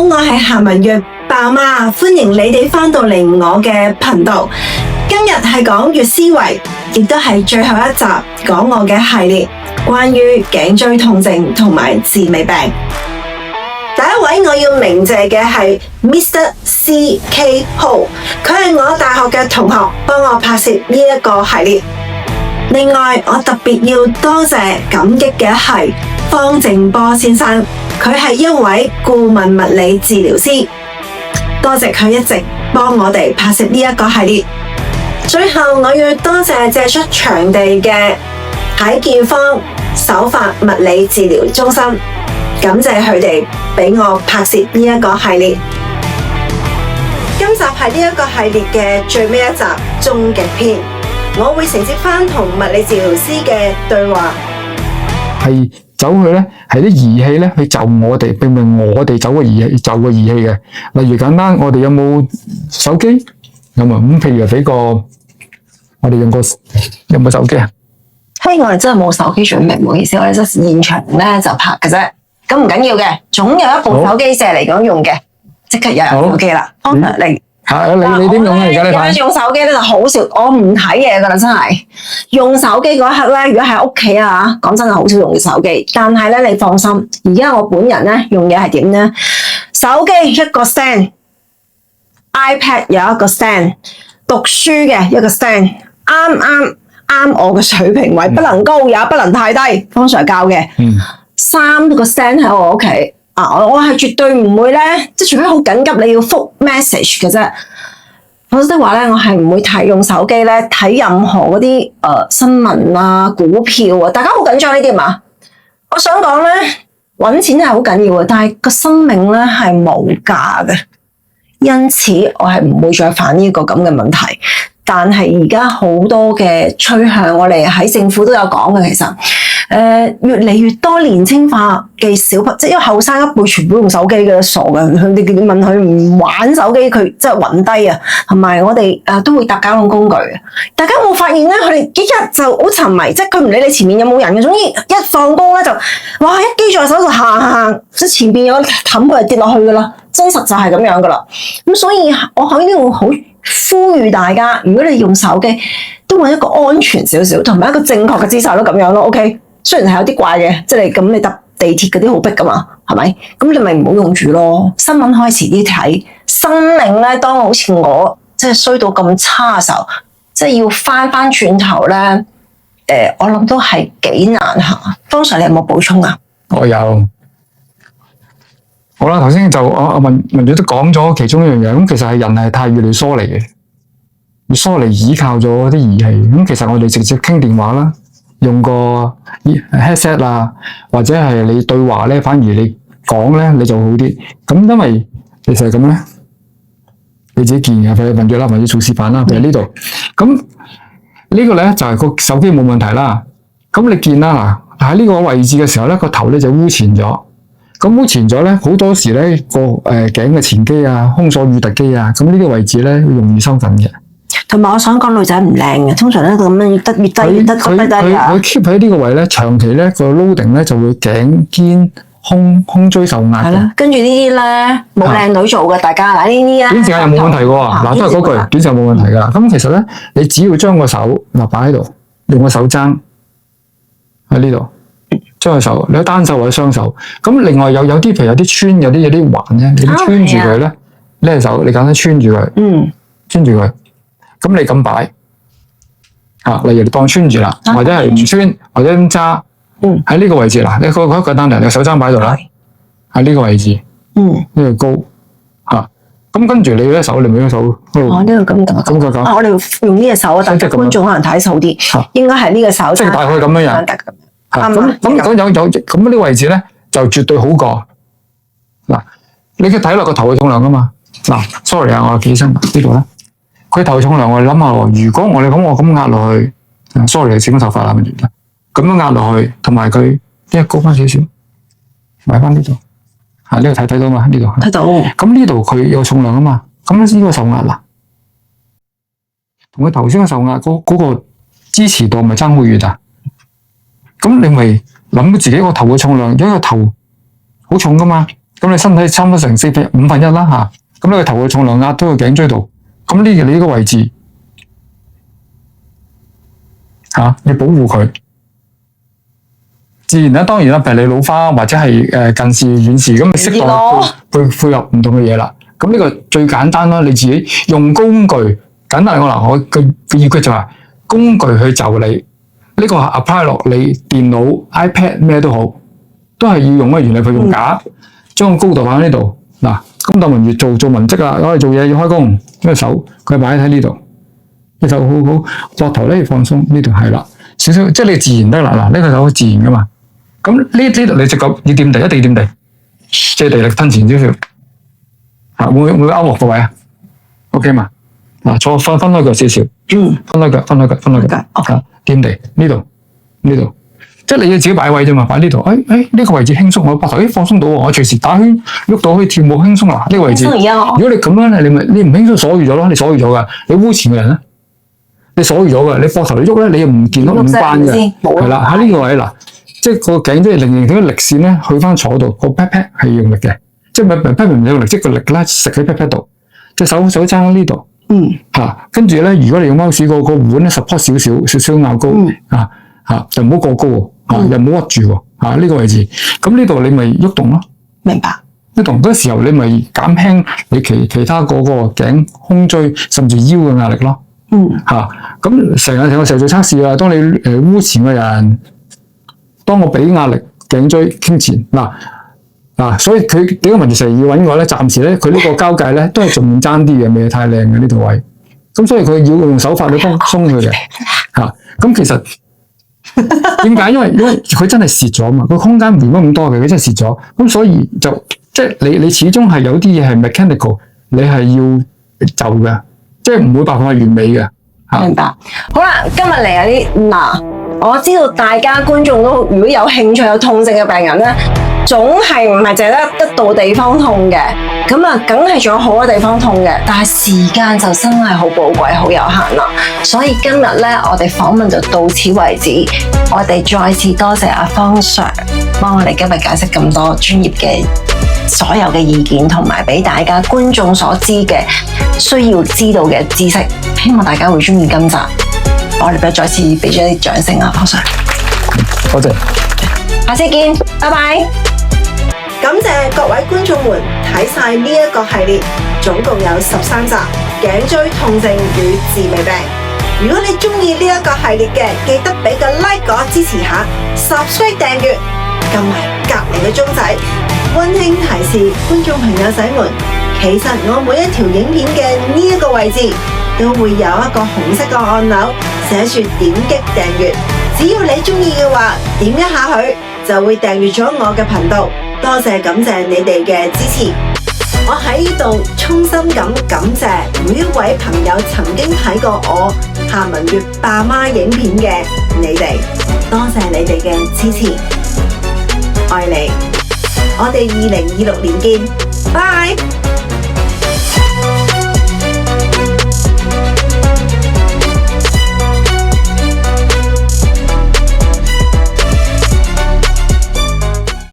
我係夏文月爸媽，歡迎你哋返到嚟我嘅頻道。今日係講月思維，亦都係最後一集講我嘅系列，關於頸椎痛症同埋治未病。第一位我要鳴謝嘅係 Mr. C.K. Ho， 佢係我大學嘅同學，幫我拍攝呢一個系列。另外，我特別要多謝感激嘅係方正波先生，佢係一位顧問物理治療師，多謝佢一直幫我哋拍攝呢一個系列。最後，我要多謝借出場地嘅喺健方手法物理治療中心，感謝佢哋俾我拍攝呢一個系列。今集係呢一個系列嘅最尾一集終極篇，我會承接翻同物理治療師嘅對話。係走去咧，係啲儀器咧去就我哋，並唔係我哋走個儀器就個儀器嘅。例如簡單，我哋有冇手機？有冇咁？譬如俾個我哋用個有冇手機啊？嘿，我哋真係冇手機準備，唔好意思，我哋即係現場咧就拍嘅啫。咁唔緊要嘅，總有一部手機借嚟咁用嘅，即刻又有手機啦。你點用啊？而家你睇用手機咧就好少，我唔睇嘢噶啦，真係用手機嗰一刻咧，如果喺屋企啊，講真係好少用手機。但係咧，你放心，而家我本人咧用嘢係點咧？手機一個 stand，iPad 有一個 stand， 讀書嘅一個 stand， 啱我嘅水平位，不能高也不能太低。方 Sir 教嘅，3個 stand 喺我屋企。我係絕對唔會咧，即係除非好緊急你要覆 message 嘅啫。否則的話咧，我係唔會用手機咧睇任何嗰啲新聞啊、股票啊。大家好緊張呢啲嘛？我想講咧，搵錢係好緊要嘅，但係個生命咧係無價嘅，因此我係唔會再犯呢個咁嘅問題。但係而家好多嘅趨向，我哋喺政府都有講嘅，其實越嚟越多年青化嘅小朋友，即係因為後生一輩全部用手機嘅，傻嘅。你問佢唔玩手機，佢即係暈低啊。同埋我哋都會搭交通工具嘅。大家有冇發現咧？佢哋一日就好沉迷，即係佢唔理你前面有冇人嘅，總之一放工咧就哇一機在手就行，即係前邊有冚佢就跌落去噶啦。真實就係咁樣噶啦。咁所以我喺呢度好呼籲大家，如果你用手機，都揾一個安全少少，同埋一個正確嘅姿勢咯，咁樣咯。OK， 雖然係有啲怪嘅，即係你搭地鐵嗰啲好逼噶嘛，係咪？咁你咪唔好用住咯。新聞開始啲睇，生命咧，當好似我即係衰到咁差嘅時候，即係要翻轉頭咧，我諗都係幾難下。方 Sir， 你有冇補充啊？我有。好啦，頭先就文月都講咗其中一樣嘢，咁其實係人係太越嚟越疏離嘅，越疏離依靠咗啲儀器，咁其實我哋直接傾電話啦，用個 headset 啊，或者係你對話咧，反而你講咧你就好啲。咁因為其實係咁咧，你自己見嘅，譬如文月啦，文月做示範啦，譬如呢度，咁呢個咧就係個手機冇問題啦。咁你見啦，嗱喺呢個位置嘅時候咧，個頭咧就污前咗。咁污前咗咧，好多時咧個頸嘅前肌啊、胸鎖乳突肌啊，咁呢個位置咧容易收緊嘅。同埋我想講女仔唔靚嘅，通常咧咁樣越低越低啊。佢 keep 喺呢個位咧，長期咧個 loading 咧就會頸肩胸椎受壓。係啦，跟住呢啲咧冇靚女做嘅，大家嗱呢啲啊。短時間又冇問題嘅喎，嗱都係嗰句，短時間冇問題㗎。咁其實咧，你只要將個手擺喺度，用個手踭喺呢度。將個手，你單手或者雙手，咁另外有啲譬如有啲穿，有啲環咧，你穿住佢咧，呢隻手你簡單穿住佢，穿住佢，咁你咁擺，例如你當穿住啦，或者係唔穿，或者咁揸，喺呢個位置嗱，你個簡單嚟，你手踭擺喺度啦，喺呢個位置，呢個高，咁跟住你呢手，你咪呢手，呢度咁，我哋用呢隻手啊，但係觀眾可能睇數啲，應該係呢個手，即係大概咁樣樣。咁有咁呢個位置咧，就絕對好過嗱。你嘅睇落個頭嘅重量噶嘛嗱。sorry 啊，我企起身呢度咧，佢頭重量我哋諗下喎。如果我哋咁壓落去，sorry 整頭髮啦，咁樣壓落去，同埋佢即係高翻少少，埋翻呢度呢度睇到嘛？呢度睇到。咁呢度佢有重量啊嘛，咁呢個受壓嗱，同佢頭先嘅受壓嗰個支持度咪爭好遠啊？咁你咪諗到自己個頭嘅重量，因為個頭好重噶嘛，咁你身體差唔多成1/4啦吓，咁你個頭嘅重量壓到個頸椎度，咁你呢個位置要保護佢。自然啦，當然啦，譬如你老花或者係近視、遠視咁，咪適當配合唔同嘅嘢啦。咁呢個最簡單啦，你自己用工具，簡單嚟講啦，我嘅要訣就係工具去就你，呢個 apply 落你電腦、iPad 咩都好，都係要用乜原理去用架，將個高度擺喺呢度嗱。咁當文月做文職啊，攞嚟做嘢要開工，隻手佢擺喺呢度，隻手好好，膊頭咧要放鬆，呢度係啦，少少即係你自然得啦嗱，呢個手好自然噶嘛。咁呢度你隻腳要掂地，一定要掂地，借地力吞前少少，會勾落個位啊 ？OK 嘛？嗱，坐分開腳少少，分開腳，掂地呢度，即係你要自己擺位啫嘛，擺呢度，呢個位置輕鬆，我膊頭放鬆到，我隨時打圈喐到可以跳舞輕鬆啦，呢個位置。如果你咁樣咧，你唔輕鬆鎖住咗咯，你鎖住咗噶，你污前嘅人咧，你鎖住咗噶，你膊頭你喐咧，你又唔見到唔翻嘅，係啦，喺呢個位嗱。即係個頸椎令到啲力線咧去翻坐度，個 pat pat 係用力嘅，即係唔 pat 唔用力，即係個力咧食喺 pat pat 度，隻手踭喺呢度，跟住咧，如果你用 mouse 個碗咧 support 少少拗高，就唔好過高喎，又唔好屈住喎，呢個位置，咁呢度你咪喐動咯，明白？喐動嗰時候你咪減輕你其他嗰個頸、胸椎甚至腰嘅壓力咯，咁成個時候做測試啊，當你污前嘅人。當我俾壓力頸椎傾前所以佢點解文字成日要揾我咧？暫時咧佢呢個交界咧都係仲爭啲嘅，未係太靚嘅呢度位。咁所以佢要用手法去鬆佢嘅咁其實點解？因為佢真係蝕咗嘛，個空間唔係咁多嘅，佢真係蝕咗。咁所以就即係你始終係有啲嘢係 mechanical， 你係要就嘅，即係唔會百分百完美嘅。明白。好啦，今日嚟有啲我知道大家觀眾都如果有興趣有痛症嘅病人咧，總係唔係淨係得一度地方痛嘅，咁啊，梗係仲有好多地方痛嘅，但係時間就真係好寶貴、好有限啦。所以今日咧，我哋訪問就到此為止。我哋再次多謝阿方 Sir 幫我哋今日解釋咁多專業嘅所有嘅意見，同埋俾大家觀眾所知嘅需要知道嘅知識。希望大家會中意今集。我哋再次俾咗啲掌聲啊，方 Sir。多謝。下次見，拜拜。感謝各位觀眾們睇晒呢一個系列，總共有13集頸椎痛症與治未病。如果你中意呢一個系列嘅，記得俾個 like 我支持下 ，subscribe 訂閱，撳埋隔籬嘅鐘仔。溫馨提示觀眾朋友仔們，其實我每一條影片嘅呢一個位置都會有一個紅色嘅按鈕，寫住點擊訂閱。只要你中意嘅話，點一下佢就會訂閱咗我嘅頻道。多謝感謝你哋嘅支持，我喺呢度衷心咁感謝每一位朋友曾經睇過我夏文月爸媽影片嘅你哋，多謝你哋嘅支持，愛你，我哋2026年見，拜。